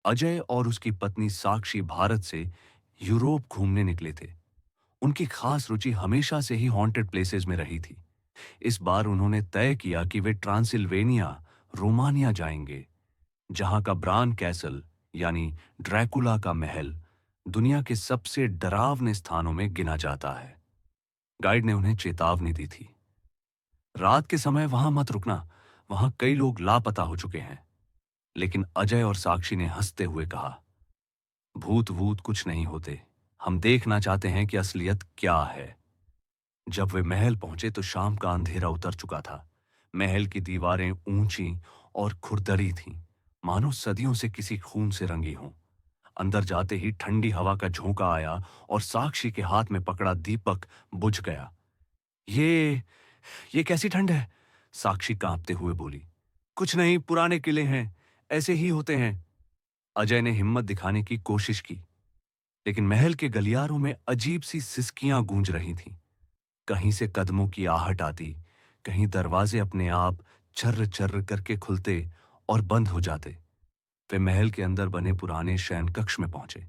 अजय और उसकी पत्नी साक्षी भारत से यूरोप घूमने निकले थे। उनकी खास रुचि हमेशा से ही हॉन्टेड प्लेसेस में रही थी। इस बार उन्होंने तय किया कि वे ट्रांसिल्वेनिया, रोमानिया जाएंगे, जहां का ब्रान कैसल यानी ड्रैकुला का महल दुनिया के सबसे डरावने स्थानों में गिना जाता है। गाइड ने उन्हें चेतावनी दी थी, रात के समय वहां मत रुकना, वहां कई लोग लापता हो चुके हैं। लेकिन अजय और साक्षी ने हंसते हुए कहा, भूत वूत कुछ नहीं होते, हम देखना चाहते हैं कि असलियत क्या है। जब वे महल पहुंचे तो शाम का अंधेरा उतर चुका था। महल की दीवारें ऊंची और खुरदरी थीं, मानो सदियों से किसी खून से रंगी हों। अंदर जाते ही ठंडी हवा का झोंका आया और साक्षी के हाथ में पकड़ा दीपक बुझ गया। ये ये कैसी ठंड है? साक्षी कांपते हुए बोली। कुछ नहीं, पुराने किले हैं, ऐसे ही होते हैं। अजय ने हिम्मत दिखाने की कोशिश की, लेकिन महल के गलियारों में अजीब सी सिसकियां गूंज रही थीं। कहीं से कदमों की आहट आती, कहीं दरवाजे अपने आप चर्र चर्र करके खुलते और बंद हो जाते। वे महल के अंदर बने पुराने शयन कक्ष में पहुंचे।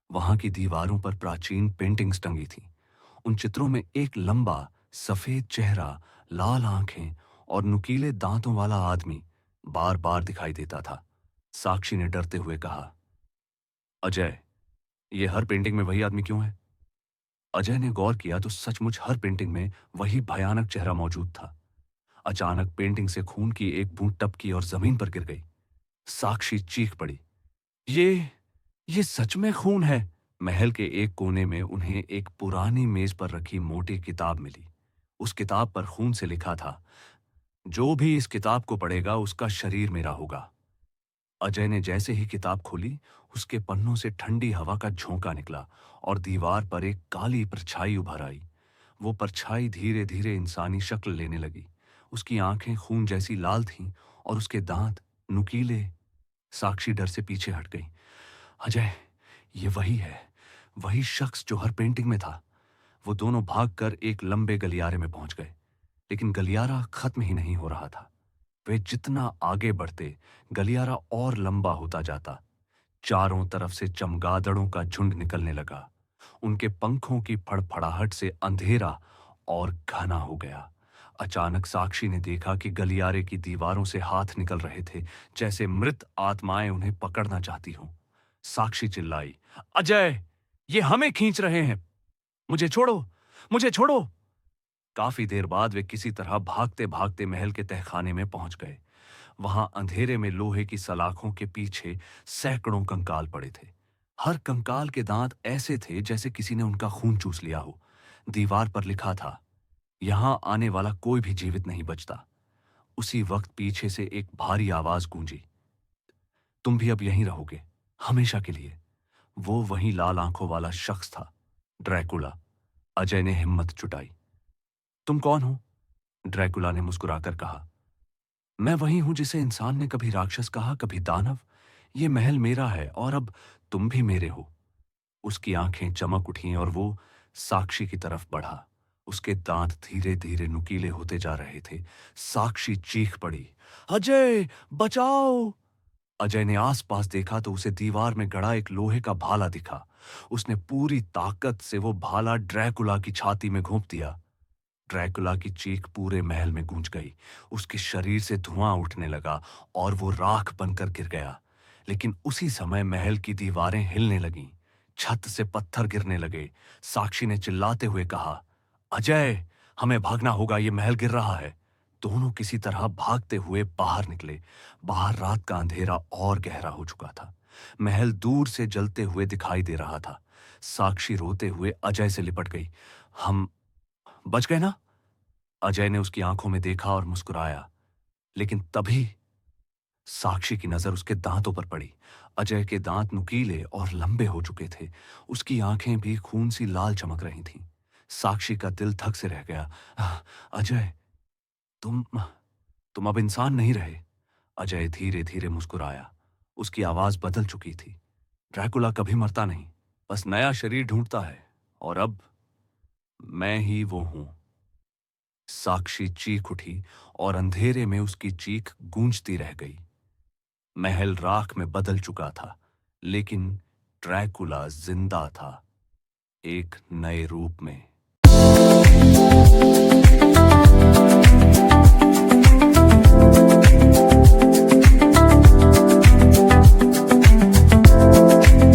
वहां की दीवारों पर प्राचीन पेंटिंग्स टंगी थीं। उन चित्रों में एक लंबा सफेद चेहरा, लाल आंखें और नुकीले दांतों वाला आदमी बार बार दिखाई देता था। साक्षी ने डरते हुए कहा, अजय, ये हर पेंटिंग में वही आदमी क्यों है? अजय ने गौर किया तो सचमुच हर पेंटिंग में वही भयानक चेहरा मौजूद था। अचानक पेंटिंग से खून की एक बूंद टपकी और जमीन पर गिर गई। साक्षी चीख पड़ी, ये ये सच में खून है। महल के एक कोने में उन्हें एक पुरानी मेज पर रखी मोटी किताब मिली। उस किताब पर खून से लिखा था, जो भी इस किताब को पढ़ेगा उसका शरीर मेरा होगा। अजय ने जैसे ही किताब खोली, उसके पन्नों से ठंडी हवा का झोंका निकला और दीवार पर एक काली परछाई उभर आई। वो परछाई धीरे धीरे इंसानी शक्ल लेने लगी। उसकी आंखें खून जैसी लाल थीं और उसके दांत नुकीले। साक्षी डर से पीछे हट गई। अजय, ये वही है, वही शख्स जो हर पेंटिंग में था। वो दोनों भागकर एक लंबे गलियारे में पहुंच गए, लेकिन गलियारा खत्म ही नहीं हो रहा था। वे जितना आगे बढ़ते, गलियारा और लंबा होता जाता। चारों तरफ से चमगादड़ों का झुंड निकलने लगा। उनके पंखों की फड़फड़ाहट से अंधेरा और घना हो गया। अचानक साक्षी ने देखा कि गलियारे की दीवारों से हाथ निकल रहे थे, जैसे मृत आत्माएं उन्हें पकड़ना चाहती हों। साक्षी चिल्लाई, अजय, ये हमें खींच रहे हैं, मुझे छोड़ो, मुझे छोड़ो। काफी देर बाद वे किसी तरह भागते भागते महल के तहखाने में पहुंच गए। वहां अंधेरे में लोहे की सलाखों के पीछे सैकड़ों कंकाल पड़े थे। हर कंकाल के दांत ऐसे थे जैसे किसी ने उनका खून चूस लिया हो। दीवार पर लिखा था, यहां आने वाला कोई भी जीवित नहीं बचता। उसी वक्त पीछे से एक भारी आवाज गूंजी, तुम भी अब यहीं रहोगे, हमेशा के लिए। वो वही लाल आंखों वाला शख्स था, ड्रैकुला। अजय ने हिम्मत जुटाई। तुम कौन हो? ड्रैकुला ने मुस्कुराकर कहा, मैं वही हूं जिसे इंसान ने कभी राक्षस कहा, कभी दानव। ये महल मेरा है और अब तुम भी मेरे हो। उसकी आंखें चमक उठीं और वो साक्षी की तरफ बढ़ा। उसके दांत धीरे धीरे नुकीले होते जा रहे थे। साक्षी चीख पड़ी, अजय, बचाओ! अजय ने आसपास देखा तो उसे दीवार में गड़ा एक लोहे का भाला दिखा। उसने पूरी ताकत से वो भाला ड्रैकुला की छाती में घोंप दिया। ड्रैकुला की चीख पूरे महल में गूंज गई। उसके शरीर से धुआं उठने लगा और वो राख बनकर गिर गया। लेकिन उसी समय महल की दीवारें हिलने लगीं, छत से पत्थर गिरने लगे। साक्षी ने चिल्लाते हुए कहा, अजय, हमें भागना होगा, ये महल गिर रहा है। दोनों किसी तरह भागते हुए बाहर निकले। बाहर रात का अंधेरा और गहरा हो चुका था। महल दूर से जलते हुए दिखाई दे रहा था। साक्षी रोते हुए अजय से लिपट गई। हम बच गए ना? अजय ने उसकी आंखों में देखा और मुस्कुराया। लेकिन तभी साक्षी की नजर उसके दांतों पर पड़ी। अजय के दांत नुकीले और लंबे हो चुके थे। उसकी आंखें भी खून सी लाल चमक रही थीं। साक्षी का दिल धक से रह गया। अजय, तुम तुम अब इंसान नहीं रहे। अजय धीरे धीरे मुस्कुराया। उसकी आवाज बदल चुकी थी। ड्रैकुला कभी मरता नहीं, बस नया शरीर ढूंढता है, और अब मैं ही वो हूं। साक्षी चीख उठी और अंधेरे में उसकी चीख गूंजती रह गई। महल राख में बदल चुका था। लेकिन ड्रैकुला जिंदा था, एक नए रूप में।